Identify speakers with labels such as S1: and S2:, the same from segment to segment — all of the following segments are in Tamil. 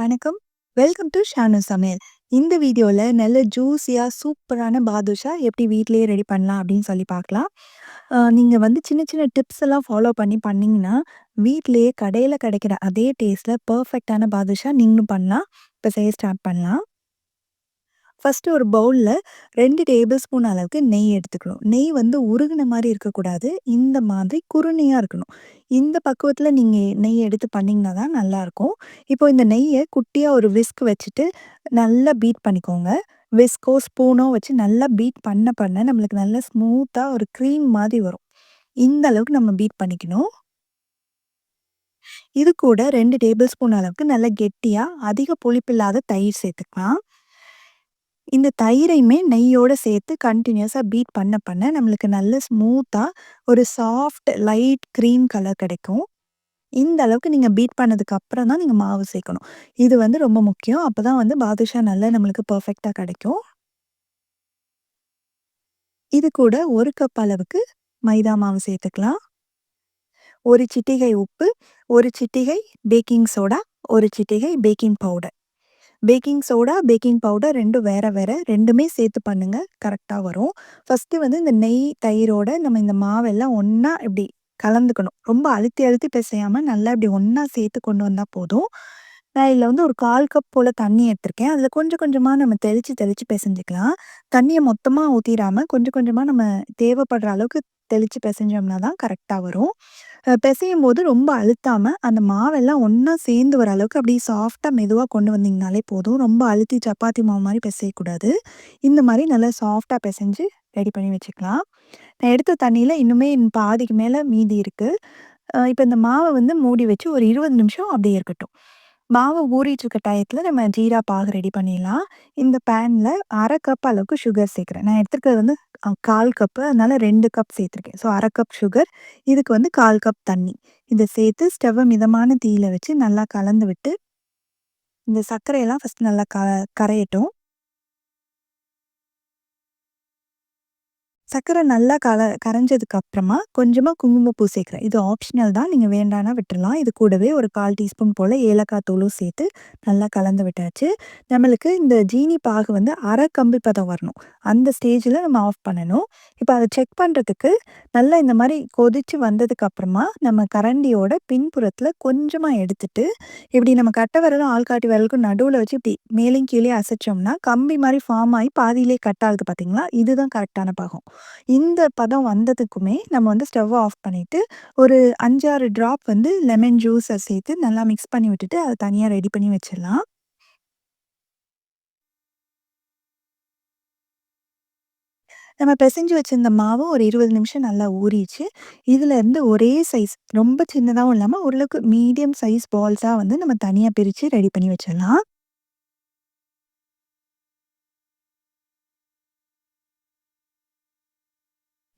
S1: வணக்கம். வெல்கம் டு ஷானு சமையல். இந்த வீடியோல நல்ல ஜூஸியா சூப்பரான பாதுஷா எப்படி வீட்லயே ரெடி பண்ணலாம் அப்படின்னு சொல்லி பார்க்கலாம். நீங்க வந்து சின்ன சின்ன டிப்ஸ் எல்லாம் ஃபாலோ பண்ணீங்கன்னா, வீட்லயே கடையில கிடைக்கிற அதே டேஸ்ட்ல பெர்ஃபெக்ட்டான பாதுஷா நீங்களும் பண்ணலாம். இப்ப செய்ய ஸ்டார்ட் பண்ணலாம். ஃபர்ஸ்ட்டு ஒரு பவுல்ல 2 டேபிள் ஸ்பூன் அளவுக்கு நெய் எடுத்துக்கணும். நெய் வந்து உருகுன மாரி இருக்கக்கூடாது. இந்த மாதிரி குருணையா இருக்கணும். இந்த பக்குவத்தில நீங்க நெய் எடுத்து பண்ணீங்கன்னா தான் நல்லாயிருக்கும். இப்போ இந்த நெய்ய குட்டியா ஒரு விஸ்க் வச்சுட்டு நல்லா பீட் பண்ணிக்கோங்க. விஸ்கோ, ஸ்பூனோ வச்சு நல்லா பீட் பண்ண நம்மளுக்கு நல்லா ஸ்மூத்தா ஒரு க்ரீம் மாதிரி வரும். இந்த அளவுக்கு நம்ம பீட் பண்ணிக்கணும். இது கூட 2 டேபிள் ஸ்பூன் அளவுக்கு நல்லா கெட்டியா, அதிக புளிப்பில்லாத தயிர் சேர்த்துக்கலாம். இந்த தயிரையுமே நெய்யோட சேர்த்து கன்டினியூஸா பீட் பண்ண நம்மளுக்கு நல்ல ஸ்மூத்தா ஒரு சாஃப்ட் லைட் கிரீம் கலர் கிடைக்கும். இந்த அளவுக்கு நீங்க பீட் பண்ணதுக்கு அப்புறம் தான் நீங்க மாவு சேர்க்கணும். இது வந்து ரொம்ப முக்கியம். அப்பதான் வந்து பாதுஷா நல்லா நம்மளுக்கு பெர்ஃபெக்ட்டா கிடைக்கும். இது கூட 1 கப் அளவுக்கு மைதா மாவு சேர்த்துக்கலாம். 1 சிட்டிகை உப்பு, 1 சிட்டிகை பேக்கிங் சோடா, 1 சிட்டிகை baking powder. Baking soda, baking powder 2ம் வேற வேற. 2மே சேர்த்து பண்ணுங்க. கரெக்ட்டா வரும். ஃபர்ஸ்ட்டு வந்து இந்த நெய், தயிரோட நம்ம இந்த மாவெல்லாம் ஒண்ணா இப்டி கலந்துக்கணும். ரொம்ப அழுத்தி அழுத்தி பிசையாம நல்லா இப்டி ஒண்ணா சேர்த்து கொண்டு வந்தா போதும். நான் இதுல வந்து ஒரு 1/4 கப் போல தண்ணி எடுத்திருக்கேன். அதுல கொஞ்சம் கொஞ்சமா நம்ம தெளிச்சு தெளிச்சு பெசஞ்சுக்கலாம். தண்ணிய மொத்தமா ஊத்திராம கொஞ்சம் கொஞ்சமா நம்ம தேவைப்படுற அளவுக்கு தெளிச்சு பெசஞ்சோம்னா தான் கரெக்ட்டா வரும். பெசையும்போது ரொம்ப அழுத்தாம, அந்த மாவெல்லாம் ஒண்ணா சேர்ந்து வர அளவுக்கு அப்படியே சாஃப்ட்டா மெதுவா கொண்டு வந்தீங்கனாலே போதும். ரொம்ப அழுத்தி சப்பாத்தி மாவு மாரி பெசையக்கூடாது. இந்த மாரி நல்லா சாஃப்ட்டா பெசஞ்சு ரெடி பண்ணி வச்சுக்கலாம். நான் எடுத்த தண்ணீல இன்னுமே பாதிக்கு மேல மீதி இருக்கு. இப்ப இந்த மாவ வந்து மூடி வச்சு ஒரு 20 நிமிஷம் அப்படியே இருக்கட்டும். மாவு ஊறிட்டு இருக்க டயத்துல நம்ம ஜீரா பாகு ரெடி பண்ணிடலாம். இந்த பேன்ல 1/2 கப் அளவுக்கு சுகர் சேர்க்கிறேன். நான் எடுத்துருக்கிறது வந்து 1/4 கப்பு. அதனால 2 கப் சேர்த்துருக்கேன். So 1/2 cup sugar. இதுக்கு வந்து 1/4 கப் தண்ணி. இத சேர்த்து ஸ்டவ்வ மிதமான தீயில வச்சு நல்லா கலந்து விட்டு, இந்த சர்க்கரையெல்லாம் ஃபர்ஸ்ட் நல்லா கரையட்டும். சர்க்கரை நல்லா கரைஞ்சதுக்கு அப்புறமா கொஞ்சமா குங்குமப்பூ சேர்க்கிறேன். இது ஆப்ஷனல் தான். நீங்க வேண்டான்னா விட்டுறலாம். இது கூடவே ஒரு 1/4 டீஸ்பூன் போல ஏலக்காய் தூளும் சேர்த்து நல்லா கலந்து விட்டாச்சு. நம்மளுக்கு இந்த ஜீனி பாகு வந்து அரை கம்பி பதம் வரணும். அந்த ஸ்டேஜில நம்ம ஆஃப் பண்ணணும். இப்ப அத செக் பண்றதுக்கு நல்லா இந்த மாரி கொதிச்சு வந்ததுக்கு அப்புறமா நம்ம கரண்டியோட பின்புறத்துல கொஞ்சமா எடுத்துட்டு, இப்படி நம்ம கட்டை விரலும், ஆள்காட்டி விரலுக்கும் நடுவுல வச்சு இப்படி மேலேயும் கீழேயும் அசைச்சோம்னா, கம்பி மாரி ஃபார்ம் ஆயி பாதியிலேயே கட் ஆகுது பார்த்தீங்களா? இதுதான் கரெக்ட்டான பாகம். இந்த பதம் வந்ததுக்குமே நம்ம வந்து ஸ்டவ் ஆஃப் பண்ணிட்டு, ஒரு 5, 6 ட்ராப் வந்து லெமன் ஜூஸ சேர்த்து நல்லா மிக்ஸ் பண்ணி விட்டுட்டு, அத தனியா ரெடி பண்ணி வச்சிடலாம். நம்ம பெசஞ்சு வச்சிருந்த மாவு ஒரு 20 நிமிஷம் நல்லா ஊறிச்சு. இதுலேருந்து ஒரே சைஸ் ரொம்ப சின்னதாவும் இல்லாம, ஓரளவுக்கு மீடியம் சைஸ் பால்ஸா வந்து நம்ம தனியா பிரிச்சு ரெடி பண்ணி வச்சிடலாம்.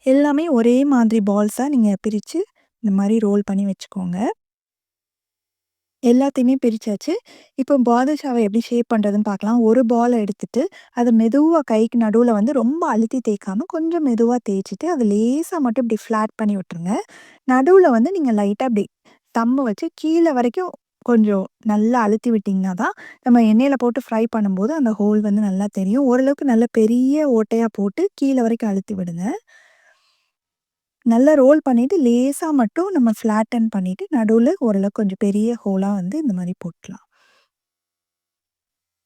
S1: எல்லாமே ஒரே மாதிரி பால்ஸா நீங்க பிரிச்சு, இந்த மாரி ரோல் பண்ணி வச்சுக்கோங்க. எல்லாத்தையுமே பிரிச்சாச்சு. இப்போ பாதுஷாவ எப்படி ஷேப் பண்றதுன்னு பார்க்கலாம். ஒரு பால எடுத்துட்டு, அத மெதுவா கைக்கு நடுவுல வந்து ரொம்ப அழுத்தி தேய்க்காம, கொஞ்சம் மெதுவா தேய்ச்சுட்டு, அத லேசா மட்டும் இப்படி ஃப்ளாட் பண்ணி விட்டுருங்க. நடுவுல வந்து நீங்க லைட்டா இப்படி தம்மு வச்சு கீழ வரைக்கும் கொஞ்சம் நல்லா அழுத்தி விட்டீங்கன்னா தான், நம்ம எண்ணெயில போட்டு ஃப்ரை பண்ணும்போது அந்த ஹோல் வந்து நல்லா தெரியும். ஓரளவுக்கு நல்ல பெரிய ஓட்டையா போட்டு கீழ வரைக்கும் அழுத்தி விடுங்க. நல்லா ரோல் பண்ணிட்டு, லேசா மட்டும் நம்ம ஃப்ளாட்டன் பண்ணிட்டு, நடுவுல ஓரளவுக்கு கொஞ்சம் பெரிய ஹோலா வந்து இந்த மாரி போட்டுக்கலாம்.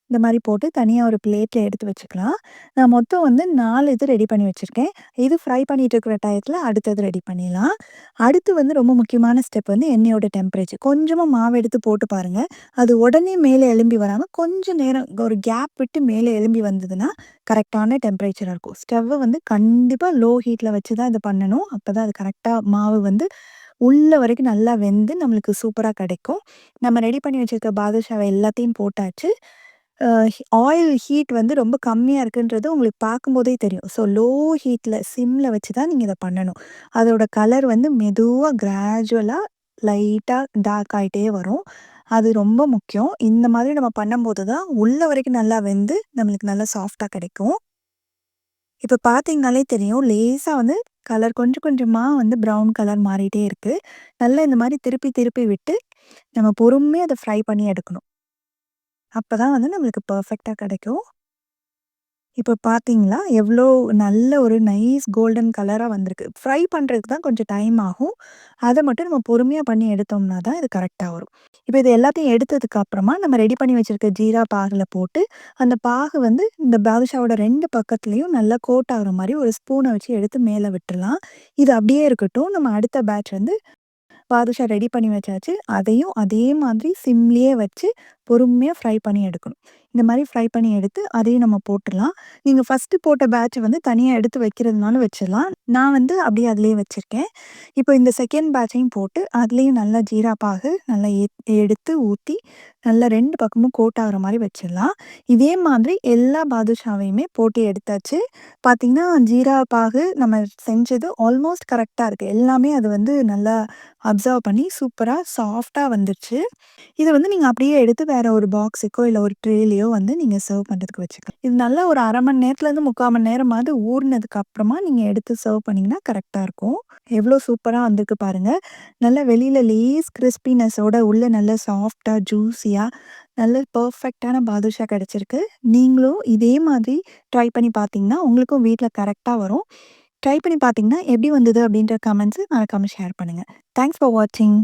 S1: இந்த மாரி போட்டு தனியா ஒரு பிளேட்ல எடுத்து வச்சுக்கலாம். நான் மொத்தம் வந்து 4 இது ரெடி பண்ணி வச்சிருக்கேன். இது ஃப்ரை பண்ணிட்டு இருக்கிற டயத்துல அடுத்தது ரெடி பண்ணிடலாம். அடுத்து வந்து ரொம்ப முக்கியமான ஸ்டெப் வந்து எண்ணெயோட டெம்பரேச்சர். கொஞ்சமா மாவு எடுத்து போட்டு பாருங்க. அது உடனே மேலே எழும்பி வராம, கொஞ்சம் நேரம் ஒரு கேப் விட்டு மேலே எழும்பி வந்ததுன்னா, கரெக்ட்டான டெம்பரேச்சரா இருக்கும். ஸ்டவ்வ வந்து கண்டிப்பா லோ ஹீட்ல வச்சு தான் இத பண்ணணும். அப்பதான் அது கரெக்ட்டா மாவு வந்து உள்ள வரைக்கும் நல்லா வெந்து நம்மளுக்கு சூப்பரா கிடைக்கும். நம்ம ரெடி பண்ணி வச்சிருக்க பாதுஷாவ எல்லாத்தையும் போட்டாச்சு. ஆயில் ஹீட் வந்து ரொம்ப கம்மியா இருக்குன்றது உங்களுக்கு பார்க்கும்போதே தெரியும். ஸோ லோ ஹீட்ல சிம்ல வச்சு தான் நீங்க இத பண்ணணும். அதோட கலர் வந்து மெதுவா கிராஜுவலா லைட்டா டார்க் ஆயிட்டே வரும். அது ரொம்ப முக்கியம். இந்த மாதிரி நம்ம பண்ணும்போது தான் உள்ள வரைக்கும் நல்லா வெந்து நம்மளுக்கு நல்லா சாஃப்ட்டா கிடைக்கும். இப்ப பார்த்தீங்கனாலே தெரியும். லேசா வந்து கலர் கொஞ்சம் கொஞ்சமா வந்து ப்ரவுன் கலர் மாறிட்டே இருக்கு. நல்லா இந்த மாரி திருப்பி திருப்பி விட்டு நம்ம பொறுமையா அத ஃப்ரை பண்ணி எடுக்கணும். அப்பதான் வந்து நம்மளுக்கு பெர்ஃபெக்ட்டா கிடைக்கும். இப்போ பார்த்தீங்களா, எவ்ளோ நல்ல ஒரு நைஸ் கோல்டன் கலரா வந்திருக்கு. ஃப்ரை பண்றதுக்கு தான் கொஞ்சம் டைம் ஆகும். அத மட்டும் நம்ம பொறுமையா பண்ணி எடுத்தோம்னா தான் இது கரெக்ட்டா வரும். இப்போ இது எல்லாத்தையும் எடுத்ததுக்கு அப்புறமா நம்ம ரெடி பண்ணி வச்சிருக்க ஜீரா பாகுல போட்டு, அந்த பாகு வந்து இந்த பாதுஷாவோட 2 பக்கத்துலயும் நல்லா கோட் ஆகுற மாரி ஒரு ஸ்பூன வச்சு எடுத்து மேல விட்டுறலாம். இது அப்படியே இருக்கட்டும். நம்ம அடுத்த பேட்ச் வந்து பாதுஷா ரெடி பண்ணி வச்சாச்சு. அதையும் அதே மாதிரி சிம்லயே வச்சு பொறுமையா ஃப்ரை பண்ணி எடுக்கணும். இந்த மாரி ஃப்ரை பண்ணி எடுத்து அதையும் நம்ம போட்டுறலாம். நீங்க ஃபர்ஸ்ட்டு போட்ட பேட்ச் வந்து தனியா எடுத்து வைக்கிறதுனாலும் வச்சிடலாம். நான் வந்து அப்படியே அதிலேயே வச்சிருக்கேன். இப்போ இந்த செகண்ட் பேட்சையும் போட்டு அதுலேயும் நல்லா ஜீரா பாகு நல்லா எடுத்து ஊத்தி, நல்லா 2 பக்கமும் கோட் ஆகுற மாரி வச்சிடலாம். இதே மாதிரி எல்லா பாதுஷாவையுமே போட்டு எடுத்தாச்சு. பார்த்தீங்கன்னா, ஜீரா பாகு நம்ம செஞ்சது ஆல்மோஸ்ட் கரெக்ட்டா இருக்கு. எல்லாமே அது வந்து நல்லா அப்சர்வ் பண்ணி சூப்பரா சாஃப்ட்டா வந்துருச்சு. இத வந்து நீங்க அப்படியே எடுத்து வேற ஒரு பாக்ஸுக்கோ, இல்ல ஒரு ட்ரேலயோ வந்து நீங்க சர்வ் பண்றதுக்கு வச்சுக்கலாம். இது நல்லா ஒரு 1/2 மணி நேரத்துலேருந்து 3/4 மணி நேரமாவது ஊறுனதுக்கு அப்புறமா நீங்க எடுத்து சர்வ் பண்ணீங்கன்னா கரெக்ட்டா இருக்கும். எவ்வளோ சூப்பரா வந்திருக்கு பாருங்க. நல்லா வெளியில லேஸ் கிரிஸ்பினஸோட உள்ள நல்லா சாஃப்ட்டா, ஜூஸியா நல்ல பெர்ஃபெக்ட்டான பாதுஷா கிடைச்சிருக்கு. நீங்களும் இதே மாதிரி ட்ரை பண்ணி பார்த்தீங்கன்னா, உங்களுக்கும் வீட்ல கரெக்ட்டா வரும். ட்ரை பண்ணி பார்த்தீங்கன்னா, எப்படி வந்தது அப்படின்ற கமெண்ட்ஸ மறக்காம ஷேர் பண்ணுங்க. தேங்க்ஸ் ஃபார் வாட்சிங்.